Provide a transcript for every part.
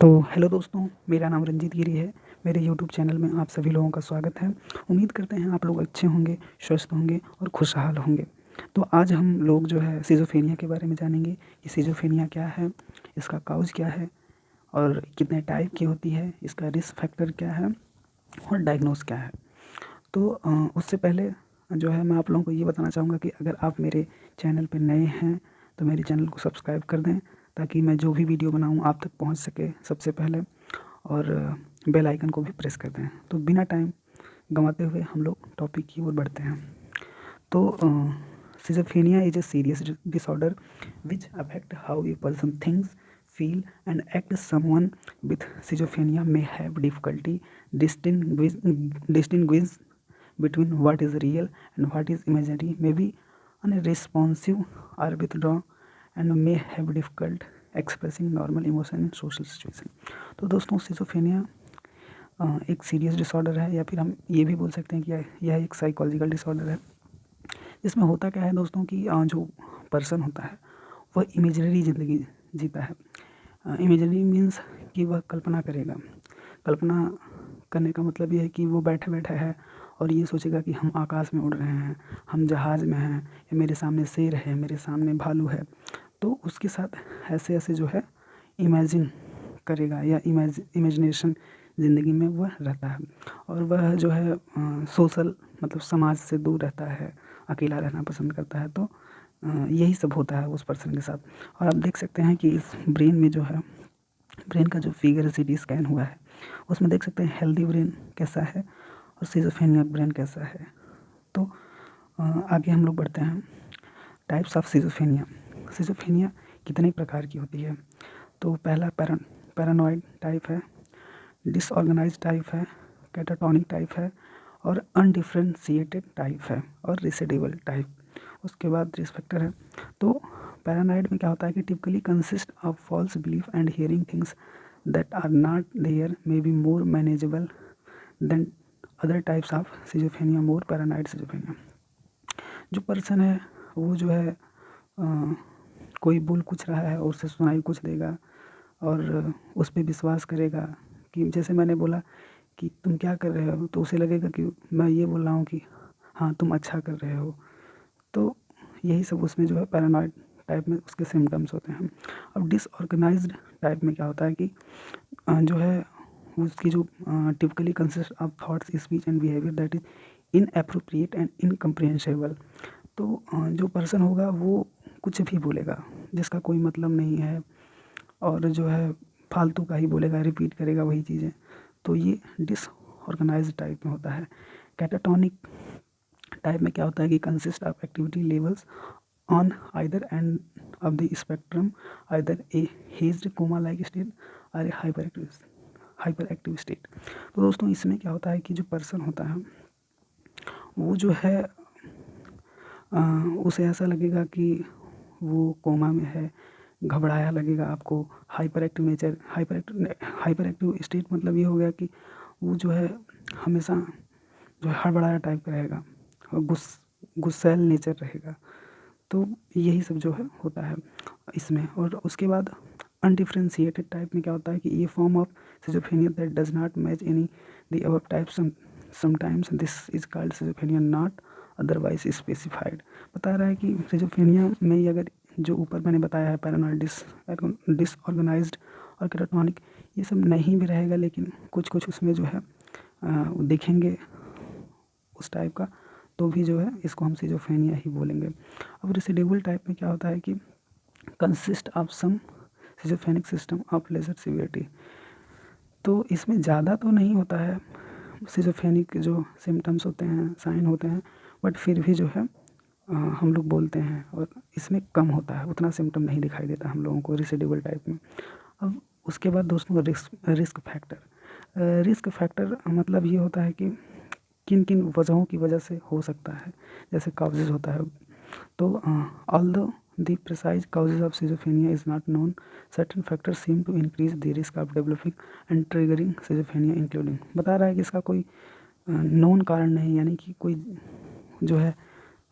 तो हेलो दोस्तों, मेरा नाम रंजीत गिरी है। मेरे यूट्यूब चैनल में आप सभी लोगों का स्वागत है। उम्मीद करते हैं आप लोग अच्छे होंगे, स्वस्थ होंगे और खुशहाल होंगे। तो आज हम लोग जो है सिज़ोफ्रेनिया के बारे में जानेंगे कि सिज़ोफ्रेनिया क्या है, इसका काउज़ क्या है और कितने टाइप की होती है, इसका रिस्क फैक्टर क्या है और डायग्नोस क्या है। तो उससे पहले जो है मैं आप लोगों को ये बताना चाहूँगा कि अगर आप मेरे चैनल पे नए हैं तो मेरे चैनल को सब्सक्राइब कर दें, ताकि मैं जो भी वीडियो बनाऊँ आप तक पहुँच सके सबसे पहले, और बेल आइकन को भी प्रेस कर दें। तो बिना टाइम गंवाते हुए हम लोग टॉपिक की ओर बढ़ते हैं। तो schizophrenia is a serious disorder which affect how a person thinks, feel and act. Someone with schizophrenia may have difficulty distinguish between what is real and what is imaginary, may be unresponsive or withdrawn, and may have difficult expressing normal emotion in social situation. तो दोस्तों schizophrenia एक serious disorder है, या फिर हम ये भी बोल सकते हैं कि यह एक साइकोलॉजिकल डिसऑर्डर है। इसमें होता क्या है दोस्तों कि जो पर्सन होता है वह इमेजिनरी ज़िंदगी जीता है। इमेजिनरी मीन्स कि वह कल्पना करेगा। कल्पना करने का मतलब ये है कि वो बैठे बैठे है और ये सोचेगा कि हम आकाश में उड़ रहे हैं, हम जहाज़ में हैं, या मेरे सामने शेर है, मेरे सामने भालू है। तो उसके साथ ऐसे ऐसे जो है इमेजिन करेगा, या इमेजिनेशन ज़िंदगी में वह रहता है। और वह जो है सोशल मतलब समाज से दूर रहता है, अकेला रहना पसंद करता है। तो यही सब होता है उस पर्सन के साथ। और आप देख सकते हैं कि इस ब्रेन में जो है, ब्रेन का जो फिगर सीटी स्कैन हुआ है उसमें देख सकते हैं हेल्दी ब्रेन कैसा है और सिज़ोफ्रेनिया ब्रेन कैसा है। तो आगे हम लोग बढ़ते हैं। Types of schizophrenia. सिज़ोफ्रेनिया कितने प्रकार की होती है? तो पहला पैरानॉइड टाइप है, डिसऑर्गेनाइज्ड टाइप है, कैटाटोनिक टाइप है, और अनडिफरेंशिएटेड टाइप है, और रिसिडिवल टाइप। उसके बाद रिस्क फैक्टर है। तो पैरानॉइड में क्या होता है कि typically consist of false belief and hearing things that are not there, may be more manageable than other types of schizophrenia, more paranoid schizophrenia. जो पर्सन है वो जो है कोई बोल कुछ रहा है और उसे सुनाई कुछ देगा, और उस पर विश्वास करेगा। कि जैसे मैंने बोला कि तुम क्या कर रहे हो, तो उसे लगेगा कि मैं ये बोल रहा हूँ कि हाँ तुम अच्छा कर रहे हो। तो यही सब उसमें जो है पैरानॉइड टाइप में उसके सिम्टम्स होते हैं। अब डिसऑर्गेनाइज्ड टाइप में क्या होता है कि जो है उसकी जो typically consist of thoughts, speech and behaviour that is inappropriate and incomprehensible. तो जो पर्सन होगा वो कुछ भी बोलेगा जिसका कोई मतलब नहीं है, और जो है फालतू का ही बोलेगा, रिपीट करेगा वही चीज़ें। तो ये डिसऑर्गेनाइज्ड टाइप में होता है। कैटाटोनिक टाइप में क्या होता है कि consist of activity levels on either end of the spectrum, either a hazed coma like state or a hyper active state. तो दोस्तों इसमें क्या होता है कि जो पर्सन होता है वो जो है उसे ऐसा लगेगा कि वो कोमा में है, घबराया लगेगा आपको। Hyper active nature, hyper active state मतलब ये हो गया कि वो जो है हमेशा जो है हड़बड़ाया टाइप का रहेगा और गुस्सैल नेचर रहेगा। तो यही सब जो है होता है इसमें। और उसके बाद अनडिफरेंशिएटेड टाइप में क्या होता है कि ये form of schizophrenia that does not match any the above type, sometimes this is called schizophrenia not otherwise specified. बता रहा है कि सिज़ोफ्रेनिया में ही अगर जो ऊपर मैंने बताया है पैरानॉइड, डिसऑर्गेनाइज्ड और कैटाटोनिक, ये सब नहीं भी रहेगा, लेकिन कुछ कुछ उसमें जो है देखेंगे उस टाइप का, तो भी जो है इसको हम सिज़ोफ्रेनिया ही बोलेंगे। अब रेसिडिवल टाइप में क्या होता है कि consist of some schizophrenic system of lesser severity. तो इसमें ज़्यादा तो नहीं होता है सिज़ोफ्रेनिक जो सिम्टम्स होते हैं, साइन होते हैं, बट फिर भी जो है हम लोग बोलते हैं, और इसमें कम होता है, उतना सिम्टम नहीं दिखाई देता हम लोगों को रेसिडिवल टाइप में। अब उसके बाद दोस्तों रिस्क फैक्टर। रिस्क फैक्टर मतलब ये होता है कि किन किन वजहों की वजह से हो सकता है, जैसे काउजेज होता है। तो although the precise causes of schizophrenia is not known, certain factors seem to increase the risk of developing and triggering schizophrenia including. बता रहा है कि इसका कोई नोन कारण नहीं, यानी कि कोई जो है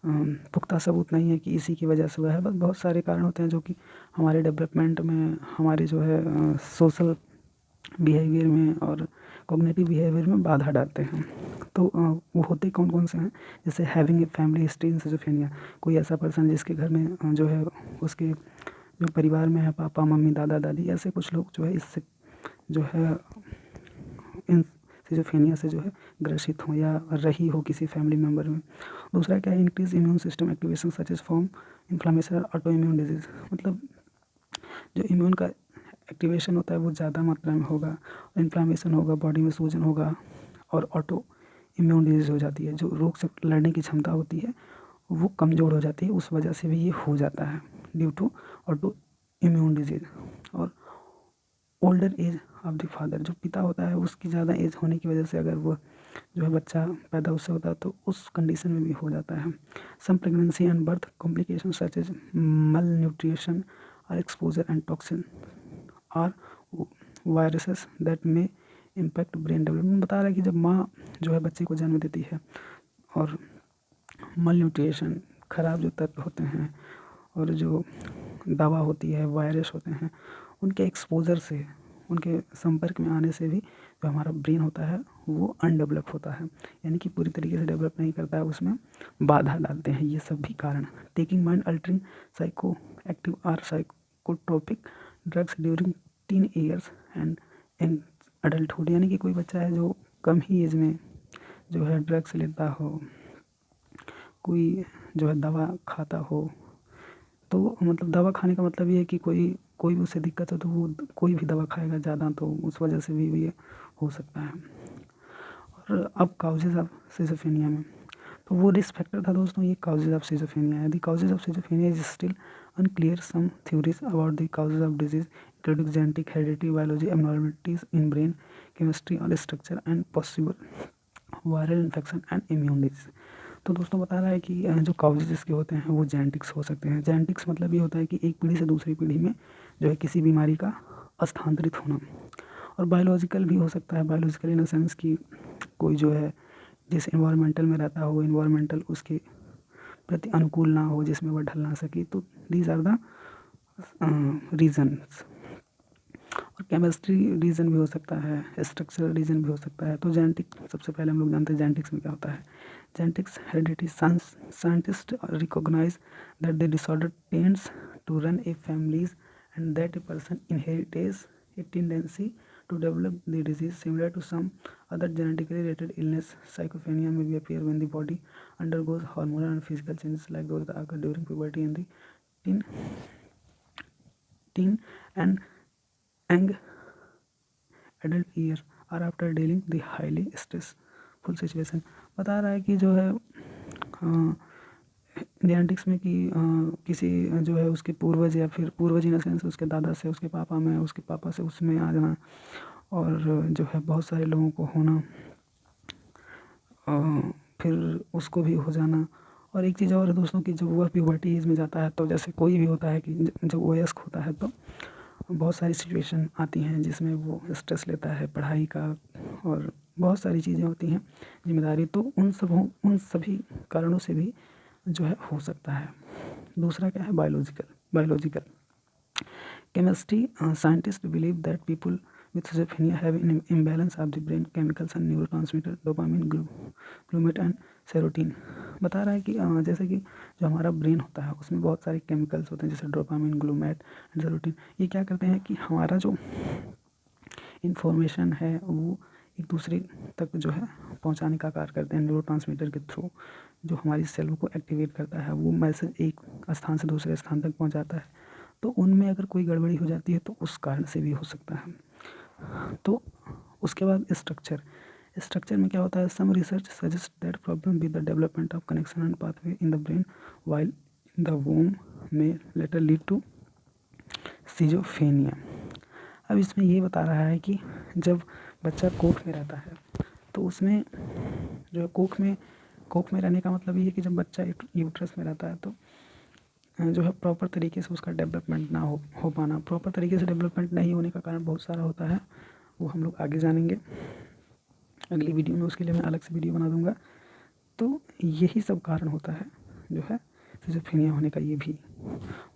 पुख्ता सबूत नहीं है कि इसी की वजह से हुआ है। बस बहुत सारे कारण होते हैं जो कि हमारे डेवलपमेंट में, हमारे जो है सोशल बिहेवियर में और कॉग्निटिव बिहेवियर में बाधा डालते हैं। तो वो होते कौन कौन से हैं, जैसे having a family history in schizophrenia, कोई ऐसा पर्सन जिसके घर में जो है उसके जो परिवार में है पापा मम्मी दादा दादी, ऐसे कुछ लोग जो है इससे जो है इन सिजोफ्रेनिया से जो है ग्रसित हो या रही हो किसी फैमिली मेम्बर में। दूसरा क्या है, increase immune system activation such as form inflammation or auto immune disease, मतलब जो इम्यून का एक्टिवेशन होता है वो ज़्यादा मात्रा में होगा, इन्फ्लामेशन होगा, बॉडी में सूजन होगा और ऑटो इम्यून डिजीज हो जाती है, जो रोग से लड़ने की क्षमता होती है वो कमज़ोर हो जाती है, उस वजह से भी ये हो जाता है due to auto immune disease. और older age of the father, जो पिता होता है उसकी ज़्यादा एज होने की वजह से अगर वो जो है बच्चा पैदा उससे होता है तो उस कंडीशन में भी हो जाता है। Some pregnancy and birth complication such as malnutrition और एक्सपोजर एंड टॉक्सिन और viruses that may impact brain development. बता रहा है कि जब माँ जो है बच्चे को जन्म देती है और मल न्यूट्रिशन, खराब जो तत्व होते हैं और जो दवा होती है, वायरस होते हैं, उनके एक्सपोजर से, उनके संपर्क में आने से भी जो हमारा ब्रेन होता है वो अनडेवलप होता है, यानी कि पूरी तरीके से डेवलप नहीं करता है, उसमें बाधा डालते हैं ये सब भी कारण। Taking mind altering psychoactive और psychotropic drugs during teen years and adulthood, यानी कि कोई बच्चा है जो कम ही एज में जो है ड्रग्स लेता हो, कोई जो है दवा खाता हो, तो मतलब दवा खाने का मतलब ये है कि कोई भी उसे दिक्कत हो तो वो कोई भी दवा खाएगा ज़्यादा, तो उस वजह से भी ये हो सकता है। और अब काउजेज ऑफ सिजोफ्रेनिया में, तो वो रिस्क फैक्टर था दोस्तों, ये काउजेज ऑफ सिजोफ्रेनिया है। The causes of schizophrenia is still unclear. Some theories about the causes of disease including genetic, heredity, biology, abnormalities in brain chemistry or structure, and possible viral infection and immune disease. तो दोस्तों बता रहा है कि जो causes इसके होते हैं वो जेनेटिक्स हो सकते हैं। जेनेटिक्स मतलब ये होता है कि एक पीढ़ी से दूसरी पीढ़ी में जो है किसी बीमारी का स्थानांतरित होना, और बायोलॉजिकल भी हो सकता है। बायोलॉजिकल इन द सेंस कि कोई जो है जिस इन्वायरमेंटल में रहता हो, इन्वायरमेंटल उसके प्रति अनुकूल ना हो, जिसमें वह ढल ना सके, तो दीज आर द रीजन्स। और केमिस्ट्री रीजन भी हो सकता है, स्ट्रक्चरल रीजन भी हो सकता है। तो जेनेटिक सबसे पहले हम लोग जानते हैं जेनेटिक्स में क्या होता है। Genetics heredity, scientist recognise that the disorder tends to run a families and that a person inherits a tendency to develop the disease similar to some other genetically related illness. Schizophrenia may be appear when the body undergoes hormonal and physical changes like those that occur during puberty in the teen and young adult year or after dealing the highly stressful situation. बता रहा है कि जो है genetics में कि किसी जो है उसके पूर्वज या फिर पूर्वज इन सेंस उसके दादा से, उसके पापा में, उसके पापा से उसमें आ जाना, और जो है बहुत सारे लोगों को होना, फिर उसको भी हो जाना। और एक चीज़ और है दोस्तों कि जब वह प्यूबर्टी एज में जाता है, तो जैसे कोई भी होता है कि जब वयस्क होता है तो बहुत सारी सिचुएशन आती हैं जिसमें वो स्ट्रेस लेता है पढ़ाई का, और बहुत सारी चीज़ें होती हैं जिम्मेदारी, तो उन सभी कारणों से भी जो है हो सकता है। दूसरा क्या है, biological chemistry, scientist believe that people with schizophrenia have an imbalance of the brain chemicals and neurotransmitter dopamine, glutamate and serotonin। बता रहा है कि जैसे कि जो हमारा ब्रेन होता है उसमें बहुत सारे केमिकल्स होते हैं जैसे डोपामिन, ग्लूमेट एंड सेरोटीन। ये क्या करते हैं कि हमारा जो इन्फॉर्मेशन है वो एक दूसरे तक जो है पहुंचाने का कार्य करते हैं न्यूरोट्रांसमीटर के थ्रू, जो हमारी सेल को एक्टिवेट करता है, वो मैसेज एक स्थान से दूसरे स्थान तक पहुंचाता है। तो उनमें अगर कोई गड़बड़ी हो जाती है तो उस कारण से भी हो सकता है। तो उसके बाद स्ट्रक्चर में क्या होता है, some research suggest that problem with the development of connection and pathway in the brain while in the womb में लेटर लीड टू सिजोफ्रेनिया। अब इसमें ये बता रहा है कि जब बच्चा कोख में रहता है तो उसमें जो है कोख में रहने का मतलब ये है कि जब बच्चा यूट्रस में रहता है तो जो है प्रॉपर तरीके से उसका डेवलपमेंट ना हो पाना। प्रॉपर तरीके से डेवलपमेंट नहीं होने का कारण बहुत सारा होता है, वो हम लोग आगे जानेंगे अगली वीडियो में, उसके लिए मैं अलग से वीडियो बना दूंगा। तो यही सब कारण होता है जो है सिजोफ्रेनिया होने का, ये भी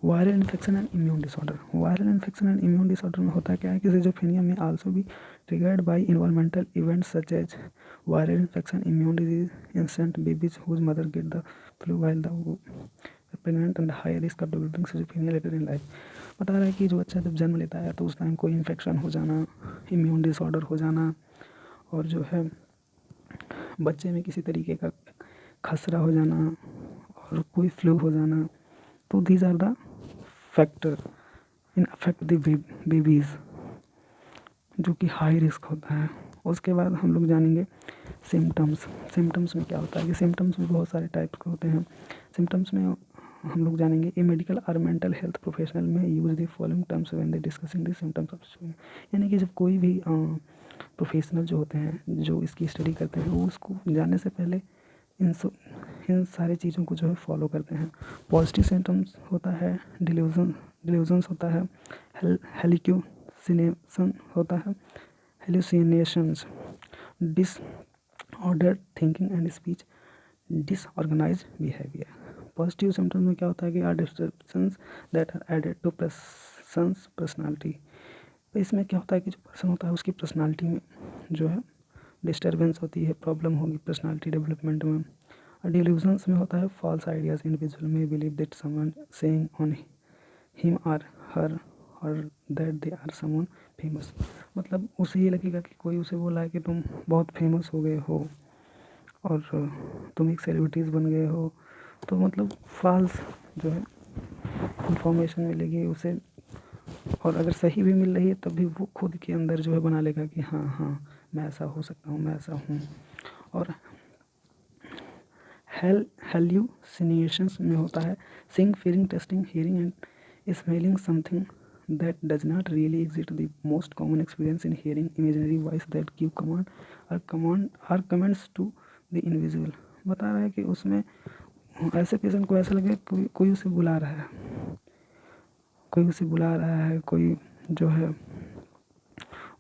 viral infection and immune disorder. Viral infection and immune disorder में होता क्या है कि schizophrenia may also be triggered by environmental events such as viral infection, immune disease, infant babies whose mother get the flu while the pregnant and high risk of developing schizophrenia later in life. बता रहा है कि जो बच्चा जब जन्म लेता है तो उस टाइम कोई इन्फेक्शन हो जाना, इम्यून डिसऑर्डर हो जाना, और जो है बच्चे में किसी तरीके का खसरा हो जाना और कोई फ्लू हो जाना, तो these are the factor in affect the babies, जो कि हाई रिस्क होता है। उसके बाद हम लोग जानेंगे सिम्टम्स। सिम्टम्स में क्या होता है कि सिम्टम्स भी बहुत सारे टाइप के होते हैं। सिम्टम्स में हम लोग जानेंगे ए मेडिकल और मेंटल हेल्थ प्रोफेशनल में use the following terms when they discussing the symptoms of swimming. यानी कि जब कोई भी प्रोफेशनल जो होते हैं जो इसकी स्टडी करते हैं वो उसको जानने से पहले इन सारी चीज़ों को जो है फॉलो करते हैं। पॉजिटिव सिम्टम्स होता है डिल्यूजन्स होता है, हेलिक्यूसिनेशन होता है, hallucinations, disorder thinking and speech, disorganized behaviour. Positive symptoms में क्या होता है कि are disturbance that are added to person's personality. तो इसमें क्या होता है कि जो पर्सन होता है उसकी पर्सनालिटी में जो है डिस्टर्बेंस होती है, प्रॉब्लम होगी पर्सनालिटी डेवलपमेंट में। और डिल्यूजन्स में होता है फॉल्स आइडियाज, इंडिविजुअल में believe that someone saying on him or her or that they are someone famous. मतलब उसे ये लगेगा कि कोई उसे बोला है कि तुम बहुत फेमस हो गए हो और तुम एक सेलिब्रिटीज़ बन गए हो, तो मतलब फॉल्स जो है इंफॉर्मेशन मिलेगी उसे, और अगर सही भी मिल रही है तब भी वो खुद के अंदर जो है बना लेगा कि हाँ हाँ मैं ऐसा हो सकता हूँ, मैं ऐसा हूँ। और हेल्यूसिनेशंस में होता है seeing, feeling, testing, hearing and smelling something that does not really exist. The most common experience in hearing imaginary voice that give commands to the individual। बता रहा है कि उसमें ऐसे पेशेंट को ऐसा लगे कोई उसे बुला रहा है, कोई उसे बुला रहा है, कोई जो है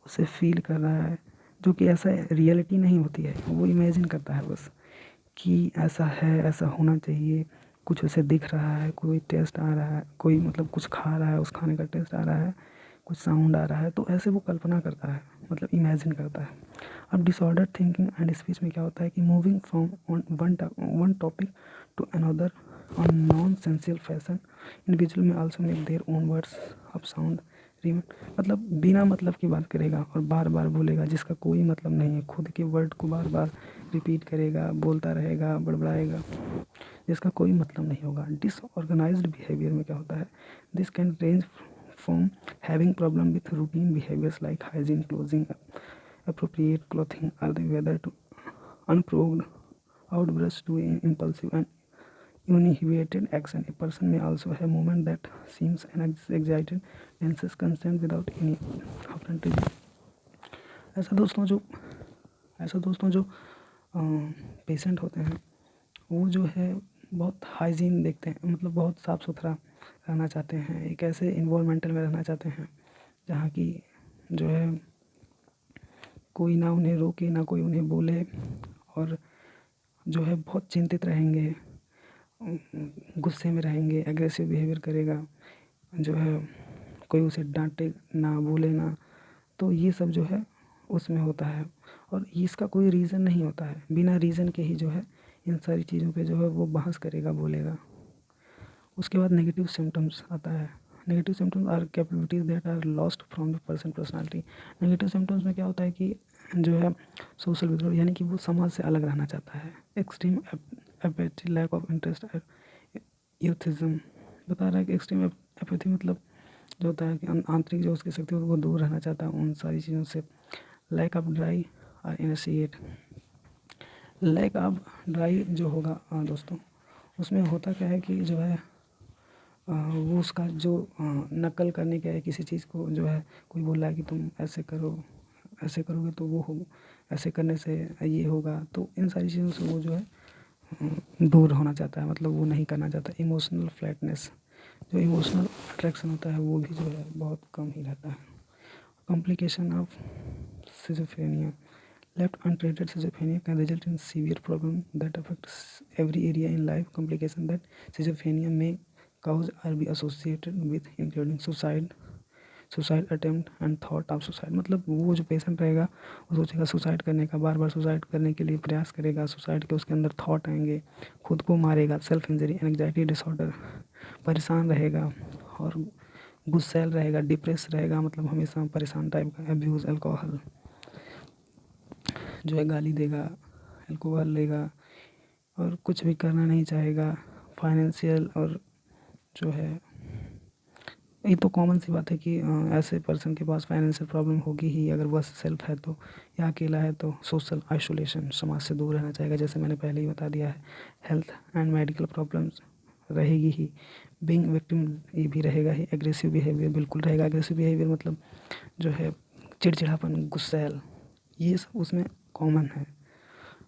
उसे फील कर रहा है, जो कि ऐसा रियलिटी नहीं होती है, वो इमेजिन करता है बस कि ऐसा है, ऐसा होना चाहिए, कुछ उसे दिख रहा है, कोई टेस्ट आ रहा है, कोई मतलब कुछ खा रहा है, उस खाने का टेस्ट आ रहा है, कुछ साउंड आ रहा है, तो ऐसे वो कल्पना करता है, मतलब इमेजिन करता है। अब डिसऑर्डर थिंकिंग एंड स्पीच में क्या होता है कि moving from one topic to another on nonsensical fashion, individual may also make their own words of sound remain. मतलब बिना मतलब की बात करेगा और बार बार बोलेगा जिसका कोई मतलब नहीं है, खुद के वर्ड को बार बार रिपीट करेगा, बोलता रहेगा, बड़बड़ाएगा, जिसका कोई मतलब नहीं होगा। डिसऑर्गेनाइज्ड बिहेवियर में क्या होता है, this can range from having problem with routine behaviours like hygiene, closing, appropriate clothing, or the weather to unprovoked outbursts to impulsive and uninhibited action. A person may also have movement that seems excited, tenses constant without any apparent reason। ऐसा दोस्तों जो patient होते हैं वो जो है बहुत hygiene देखते हैं, मतलब बहुत साफ़ सुथरा रहना चाहते हैं, एक ऐसे इन्वायरमेंटल में रहना चाहते हैं जहाँ की जो है कोई ना उन्हें रोके, ना कोई उन्हें बोले, और जो है बहुत चिंतित रहेंगे, गुस्से में रहेंगे, एग्रेसिव बिहेवियर करेगा, जो है कोई उसे डांटे ना, बोले ना, तो ये सब जो है उसमें होता है। और इसका कोई रीज़न नहीं होता है, बिना रीज़न के ही जो है इन सारी चीज़ों पे जो है वो बहस करेगा, बोलेगा। उसके बाद नेगेटिव सिम्टम्स आता है। Negative symptoms are capabilities that are lost from the person personality. Negative symptoms में क्या होता है कि जो है सोशल विड्रॉल, यानी कि वो समाज से अलग रहना चाहता है। Extreme apathy, lack of interest, यूथिज्म। बता रहा है कि एक्सट्रीम एपैथी मतलब जो होता है कि आंतरिक जो उसकी शक्ति वो दूर रहना चाहता है उन सारी चीज़ों से। लैक ऑफ ड्राई और इनिशिएट। लैक ऑफ ड्राई जो होगा दोस्तों, उसमें होता क्या है कि जो है वो उसका जो नकल करने का है किसी चीज़ को, जो है कोई बोल रहा है कि तुम ऐसे करो, ऐसे करोगे तो वो हो, ऐसे करने से ये होगा, तो इन सारी चीज़ों से वो जो है दूर होना चाहता है, मतलब वो नहीं करना चाहता। इमोशनल फ्लैटनेस, जो इमोशनल अट्रैक्शन होता है वो भी जो है बहुत कम ही रहता है। Complication of schizophrenia. Left untreated schizophrenia can result in severe problem that affects every area in life. Complication that schizophrenia may cause are be associated with including suicide attempt and thought of suicide. मतलब वो जो patient रहेगा वो सोचेगा suicide करने का, बार बार suicide करने के लिए प्रयास करेगा, सुसाइड के उसके अंदर थॉट आएंगे, खुद को मारेगा, सेल्फ इंजरी, एंग्जाइटी डिसऑर्डर, परेशान रहेगा और गुस्सैल रहेगा, डिप्रेस रहेगा, मतलब हमेशा परेशान टाइप का, अब्यूज़ अल्कोहल, जो है गाली देगा, अल्कोहल लेगा और कुछ भी करना नहीं चाहेगा, फाइनेंशियल और जो है ये तो कॉमन सी बात है कि ऐसे पर्सन के पास फाइनेंशियल प्रॉब्लम होगी ही अगर वह सेल्फ है तो, या अकेला है तो। सोशल आइसोलेशन, समाज से दूर रहना चाहेगा, जैसे मैंने पहले ही बता दिया है। हेल्थ एंड मेडिकल प्रॉब्लम्स रहेगी ही। बीइंग विक्टिम ये भी रहेगा ही। एग्रेसिव बिहेवियर बिल्कुल रहेगा। एग्रेसिव बिहेवियर मतलब जो है चिड़चिड़ापन, गुस्सैल, ये सब उसमें कॉमन है।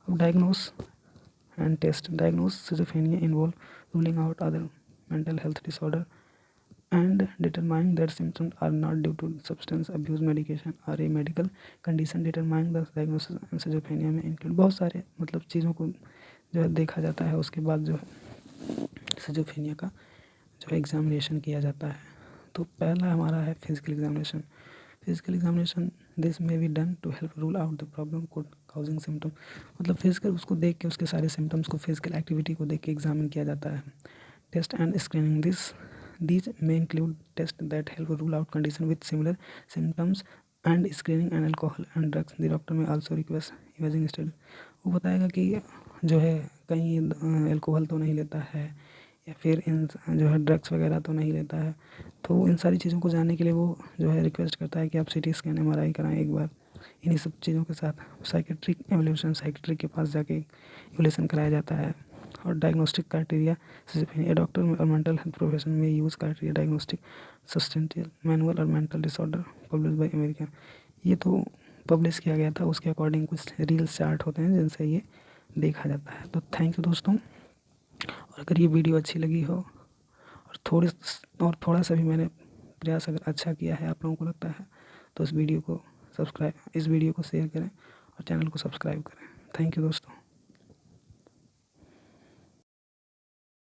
अब diagnose and test. Diagnose schizophrenia involve ruling out other mental health disorder and determining that symptoms are not due to substance abuse, medication or a medical condition. Determining the diagnosis and schizophrenia में include बहुत सारे मतलब चीज़ों को जो है देखा जाता है। उसके बाद जो है schizophrenia का जो एग्जामिनेशन किया जाता है। तो पहला हमारा है physical examination. Physical examination this may be done to help rule out the problem could causing symptom. मतलब फिजिकल उसको देख के, उसके सारे सिम्टम्स को, फिजिकल एक्टिविटी को देख के एग्जामिन किया जाता है। Test and screening. These may include tests that help rule out conditions with similar symptoms and screening and alcohol and drugs. The doctor may also request imaging study. वो बताएगा कि जो है कहीं अल्कोहल तो नहीं लेता है या फिर इन जो है ड्रग्स वगैरह तो नहीं लेता है। तो इन सारी चीज़ों को जानने के लिए वो जो है रिक्वेस्ट करता है कि आप सिटी स्कैन, MRI कराएं एक बार। इन्हीं सब चीज़ों के साथ साइकेट्रिक एवल्यूशन, साइकेट्रिक के पास जाके एवल्यूशन कराया जाता है। और डायग्नोस्टिक क्राइटेरिया सिजोफ्रेनिया। डॉक्टर और मेंटल हेल्थ प्रोफेशन में use criteria diagnostic substantial manual और mental disorder publish by American. ये तो पब्लिश किया गया था, उसके अकॉर्डिंग कुछ रील्स चार्ट होते हैं जिनसे ये देखा जाता है। तो थैंक यू दोस्तों। और अगर ये वीडियो अच्छी लगी हो और थोड़ा सा भी मैंने प्रयास अगर अच्छा किया है आप लोगों को लगता है तो इस वीडियो को शेयर करें और चैनल को सब्सक्राइब करें। थैंक यू दोस्तों।